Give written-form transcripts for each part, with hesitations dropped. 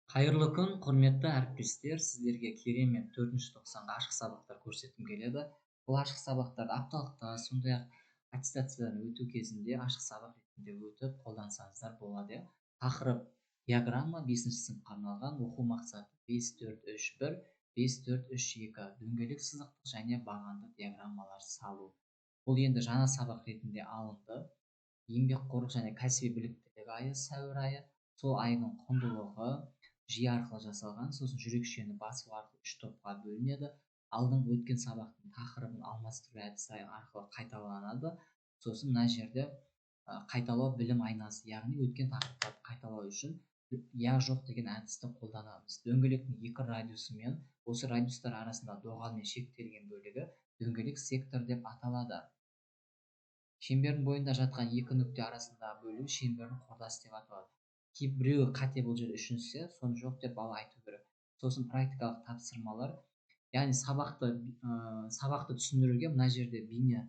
Қайырлы күн, құрметті әріптестер. Сіздерге керемет 4-ші тоқсанға ашық сабақтар көрсеткім келеді. Бұл ашық сабақтарды апталықта, сондай-ақ аттестациядан өту кезінде ашық сабақ ретінде өтіп қолдансаңыздар болады. Тақырып диаграмма 5-ші сыныпқа арналған, оқу мақсаты 5-4-3-1, 5-4-3-2, дөңгелек сызықтық және бағанды диаграммалар салу. Бұл енді жаңа сабақ ретінде алынды. Еңбекқорлық және кәсіби біліктілік айы сәуір айы. Сол айның құндылығы жүйе арқылы жасалған, сосын жүрекшені басу арқылы 3 топқа бөлінеді. Алдыңғы өткен сабақтың тақырыбын алмастыру әдісі арқылы қайталанады. Сосын мына жерде қайталау білім айнасы, яғни өткен тақырыптарды қайталау үшін я жоқ деген әдісті қолданамыз. Дөңгелектің 2 радиусы мен осы радиустар арасында доғалмен шектелген бөлігі дөңгелек сектор деп аталады. Шеңбердің бойында жатқан 2 нүкте арасындағы бөлігі шеңбердің құрдасы деп аталады. Кейбіреуі қате бұл жерде үшіншісі, соны жоқ деп бала айту керек. Сосын практикалық тапсырмалар, яғни сабақты түсіндіруге мына жерде бейне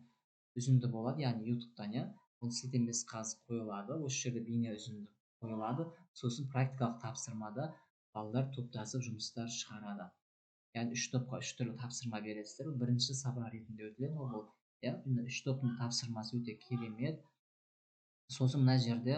үзінді болады, яғни ютубтан, бұл сілтемесі қазып қойылады. Осы жерде бейне үзінді қойылады. Сосын практикалық тапсырмада балалар топтасып жұмыстар шығарады. Яғни 3 топқа 3 түрлі тапсырма бересіздер. Бірінші сабақ ретінде өтіледі, ол 3 топтың тапсырмасы өте керемет. Сосын мына жерде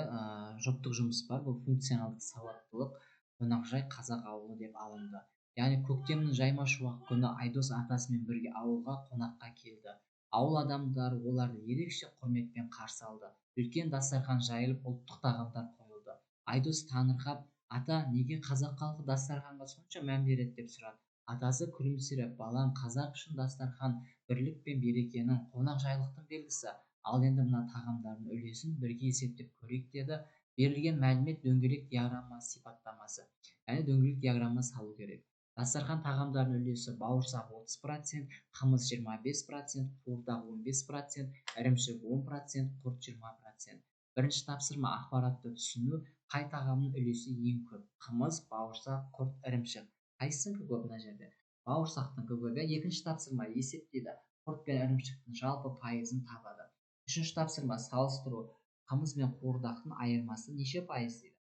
жұптық жұмыс бар. Бұл функционалдық сауаттылық, қонақжай қазақ ауылы деп алынды. Яғни көктемнің жайма шуақ күні Айдос атасымен бірге ауылға қонаққа келді. Ауыл адамдары оларды ерекше құрметпен қарсы алды. Үлкен дастархан жайылып, ұлттық тағамдар қойылды. Айдос таңырқап, ата, неге қазақ халқы дастарханға сонша мән береді деп сұрады. Атасы күлімсіреп, балам, қазақ үшін дастархан бірлік пен берекенің, қонақжайлықтың белгісі. Ал енді мына тағамдардың үлесін бірге есептеп көрейік деді. Берілген мәлімет дөңгелек диаграмма сипаттамасы. Яғни дөңгелек диаграмма салу керек. Дастархан тағамдарының үлесі: бауырсақ 30%, қымыз 25%, қуырдақ 15%, ірімшік 10%, құрт 20%. Бірінші тапсырма ақпаратты түсіну. Қай тағамның үлесі ең көп? Қымыз, бауырсақ, құрт, ірімшік. Қайсысының көп мына жерде? Бауырсақтың көп. Екінші тапсырма есептейді. Құрт пен ірімшіктің жалпы пайызын табады. Үшінші тапсырма салыстыру. Қымыз бен қуырдақтың айырмасы неше пайыз дейді.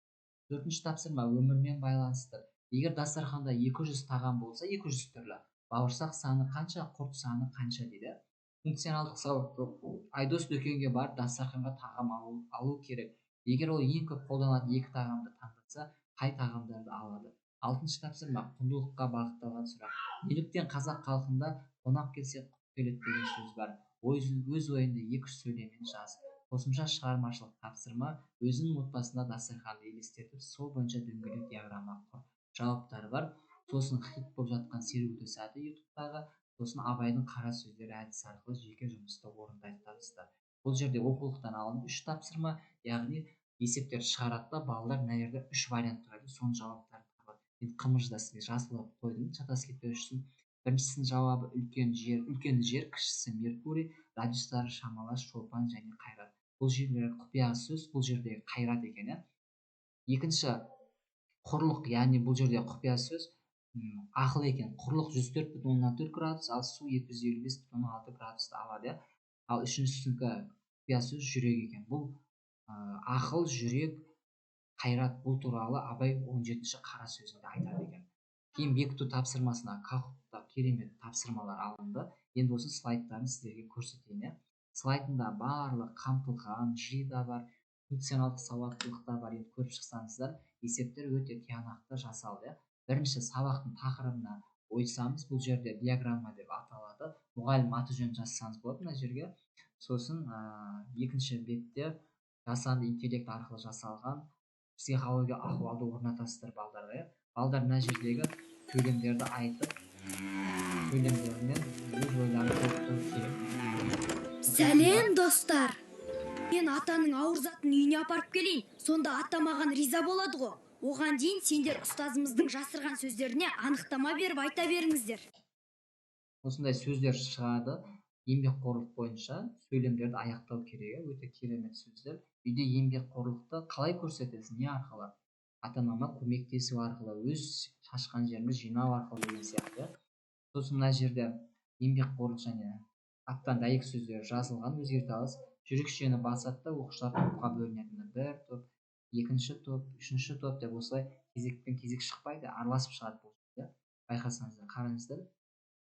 Төртінші тапсырма өмірмен байланысты. Егер дастарханда 200 тағам болса, 200 түрлі. Бауырсақ саны қанша, құрт саны қанша дейді. Функционалдық сауаттылық. Айдос дүкенге барып дастарханға тағам алу керек. Егер ол ең көп қолданатын 2 тағамды таңдаса, қай тағамдарды алады? Алтыншы тапсырма құндылыққа бағытталған сұрақ. Неліктен қазақ халқында қонақ келсе құт келеді деген сөз бар? Өз ойыңды 2 сөйлеммен жаз. Қосымша шығармашылық тапсырма. Өзінің отбасында дастарханды елестетіп, сол бойынша дөңгелек диаграмма құр. Жауаптары бар. Сосын хит болып жатқан сергіту сәті ютубтағы. Сосын Абайдың қара сөздері әдісі арқылы жеке жұмысты орындайды табыстар. Бұл жерде оқулықтан алынып 3 тапсырма, яғни есептер шығарады да балалар мына жерде 3 вариант тұрады, соның жауаптарын табады. Мен қымызда сізге жасылып қойдым, шатас кетпеу үшін. Біріншісінің жауабы үлкен жер, кішісі Меркурий, радиустары шамалас, шолпан және қайрат. Бұл жерлер құпия сөз, бұл жерде қайрат екен. Екінші құрлық, яғни бұл жерде құпия сөз ақыл екен. Құрлық 104,4 градус, ал су 255,6 градусты алады. Ал үшіншісінікі құпия сөз жүрек екен. Бұл ақыл, жүрек, қайрат, бұл туралы Абай 17-ші қара сөзінде айтады екен. Кейін бекіту тапсырмасына Каховта керемет тапсырмалар алынды. Енді осы слайдтарын сіздерге көрсетейін. Слайдында барлық қамтылған жи да бар, функционалдық сауаттылық та бар. Енді көріп шықсаңыздар, есептер өте тиянақты жасалды. Бірінші сабақтың тақырыбына ойсамыз, бұл жерде диаграмма деп аталады. Мұғалім аты жөнін жазсаңыз болады мына жерге. Сосын екінші бетте жасанды интеллект арқылы жасалған психология ахуалды орнатасыздар балдарға. Балдар мына жердегі сөйлемдерді айтып, сөйлемдерінен өз ойларын толықтыру керек. Сәлем достар. Мен атаның ауыр затын үйіне апарып келейін. Сонда ата маған риза болады ғой. Оған дейін сендер ұстазымыздың жасырған сөздеріне анықтама беріп айта беріңіздер. Осындай сөздер шығады. Еңбекқорлық бойынша сөйлемдерді аяқтау керек. Өте керемет сөздер. Үйде еңбекқорлықты қалай көрсетесің? Не арқылы? Ата-анама көмектесу арқылы, өз шашқан жеріңді жинау арқылы деген сияқты. Сосын мына жерде еңбекқорлық және аттан дәйек сөздері жазылған, өзгерте аласыз. Жүрекшені басады да оқушылар топқа бөлінеді. Бір топ, екінші топ, үшінші топ деп осылай кезекпен кезек шықпайды, араласып шығады бұл жерде. Байқасаңыздар, қараңыздар.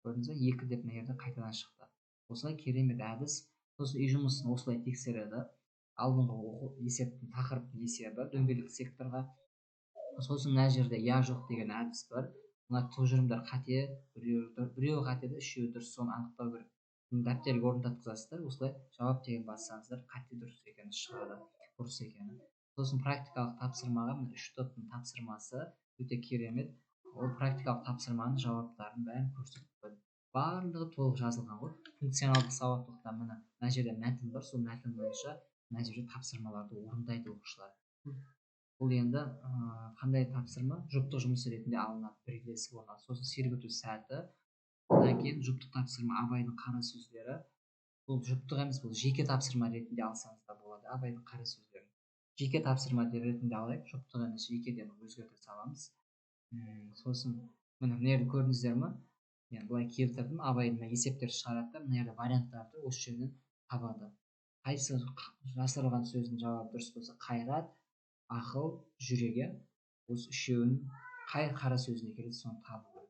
Көрдіңіз бе? 2 деп мына жерде қайтадан шықты. Осылай керемет әдіс. Сосын үй жұмысын осылай тексереді. Алдыңғы есептің тақырыптың есебі дөңгелек секторға. Сосын мына жерде я жоқ деген әдіс бар. Мына тұжырымдар қате, біреуі қате де, үшеуі дұрыс, соны анықтау керек. Дәптерге орындатқызасыздар, осылай жауап деген бассаңыздар қате дұрыс екені шығады, дұрыс екені. Сосын практикалық тапсырмаға 3 топтың тапсырмасы өте керемет. Ол практикалық тапсырманың жауаптарын бәрін көрсетіп қойды. Барлығы толық жазылған ғой. Функционалдық сауаттылықта мына жерде мәтін бар, сол мәтін бойынша мына жерде тапсырмаларды орындайды оқушылар. Бұл енді қандай тапсырма? Жұптық жұмыс ретінде алынады, бірлесіп орнады. Сосын сергіту сәті. Одан кейін жұптық тапсырма Абайдың қара сөздері. Бұл жұптық емес, бұл жеке тапсырма ретінде алсаңыз да болады, Абайдың қара сөздерін. Жеке тапсырма ретінде алайық, жұптық емес, жекеден өзгерте саламыз. Сосын міне жерде көрдіңіздер ме? Мен былай келтірдім, Абайдың есептер шығарады, мына жерде варианттарды осы жерден табады. Қайсы жасырылған сөздің жауабы дұрыс болса, қайрат, ақыл, жүреге, осы үшеуінің қай қара сөзіне келеді, соны табу керек.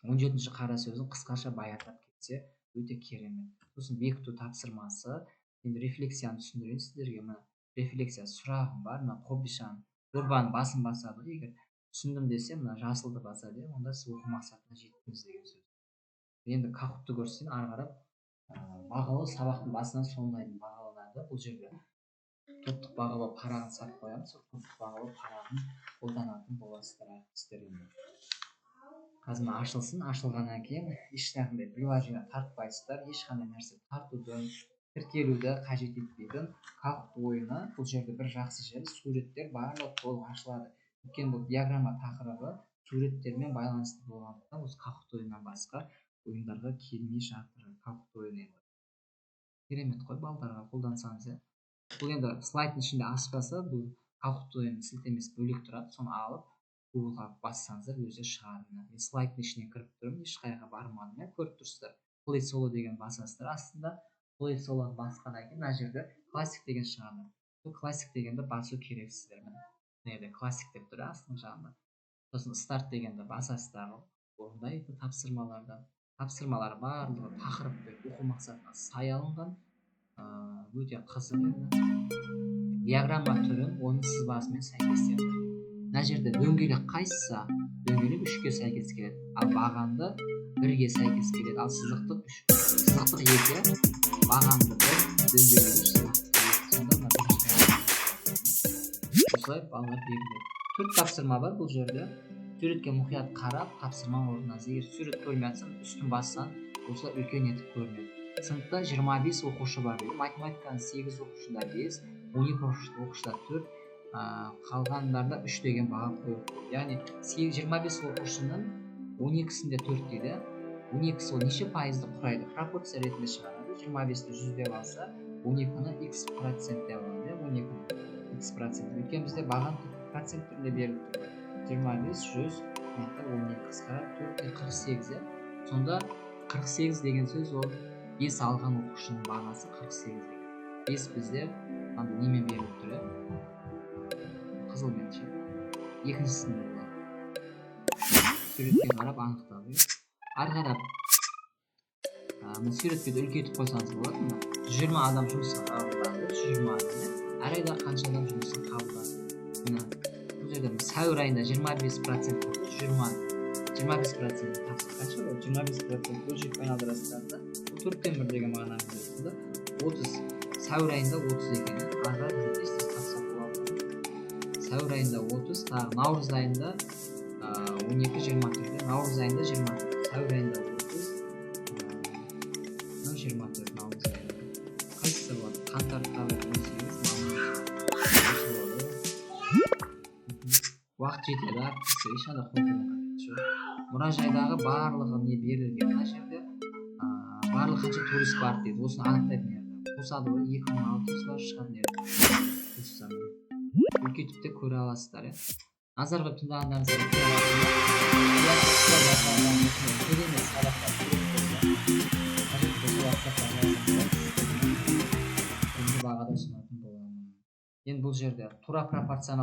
17-ші қара сөзін қысқаша баяндап кетсе өте керемет. Сосын бекіту тапсырмасы. Енді рефлексияны түсіндірейін сіздерге. Мына рефлексия сұрағым бар, мына қобдишаның дорбаның басын басады. Егер түсіндім десе, мына жасылды басады, онда сіз оқу мақсатына жеттіңіз деген сөз. Енді кахутты көрсең, ары қарап бағалау сабақтың басынан соңына дейін бағаланады. Бұл жерде топтық бағалау парағын сап қоямыз. Сол топтық бағалау парағын қолданатын боласыздар әріптестер. Қазір ашылсын, ашылғаннан кейін ешқандай приложение тартпайсыздар, ешқандай нәрсе тартуды, тіркелуді қажет етпейтін кахут ойыны. Бұл жерде бір жақсы жері суреттер барлығы толық ашылады. Өйткені бұл диаграмма тақырыбы суреттермен байланысты болғандықтан осы кахут ойыннан басқа ойындарға келмей жатыр. Кахут ойыны керемет қой, балдарға қолдансаңыз. Бұл енді слайдтың ішінде аспаса, бұл кахут ойынның сілтемесі бөлек тұрады, соны алып Google-ға бассаңыздар өзі шығады. Мен слайдтың ішіне кіріп тұрмын, ешқайға бармадым, көріп тұрсыздар. Play Solo деген басасыздар. Астында Play Solo басқаннан кейін мына жерде классик деген шығады. Бұл классик дегенді басу керексіздер. Міне классик деп тұр астың жағында. Сосын старт дегенді басасыздар. Орындайды тапсырмаларды. Тапсырмалар барлығы тақырыпты оқу мақсатына сай алынған. Өте қызық енді. Диаграмма түрін оның сызбасымен сәйкестендірді. Мына жерде дөңгелек қайсысы? Дөңгелек 3-ке сәйкес келеді. Ал бағанды 1-ге сәйкес келеді. Ал сызықтық 3. Сызықтық 2, бағанды 1, дөңгелек 3, сызықтық 2. Сонда мына осылай балалар беріледі. 4 тапсырма бар бұл жерде. Суретке мұқият қарап, тапсырма орындаңыз. Егер сурет көрмей жатсаң, үстін бассаң, осылай үлкен етіп көрінеді. Сыныпта 25 оқушы бар дейді. Математиканың 8 оқушыда 5, 12 оқушыда 4. Қалғандарда 3 деген баға қойып. Яғни 25 оқушының 12-сінде 4 дейді. 12-сі ол неше пайызды құрайды? Пропорция ретінде шығарады. 25-ті 100 деп алса, 12-ні x процент деп алады. 12-ні x процент. Өйткені бізде баған процент түрінде беріліп тұр. 25, 100, 12 қысқара 4 48. Сонда 48 деген сөз ол 5 алған оқушының бағасы 48 деген. 5 бізде немен беріліп тұр. Қызылмен ше. Екіншісінде болады. Суретпен қарап анықталды. Ары қарап суретті үлкейтіп қойсаңыз болады. 120 адам жұмысқа қабылданды. 120 адам. Әр айда қанша адам жұмысқа қабылданды. Бұл жерде сәуір айында 25% болды. 25% тапсыр қанша болды? 25% бөлшекпен айналдырасыздар да. 4-тен 1 деген мағына береді. 30 сәуір айында 30 екен. Ары сәуір айында 30, тағы наурыз айында 12-24, наурыз айында 24, сәуір айында 30, 24 наурыз айында. Қайсысы болады? Қаңтар, қабір, 18, мамыр. Уақыт жетеді, әртісі, ешқандай қорқудың қажеті жоқ. Мұражайдағы барлығы не берілген, мына жерде барлық қанша турист бар дейді, осыны анықтайтын жерде. Қосады ғой, 2600 бар шығатын еді. Үлкейтіп те көре аласыздар. Назарға тыңдағандарыңызға енді бұл жерде тура пропорционал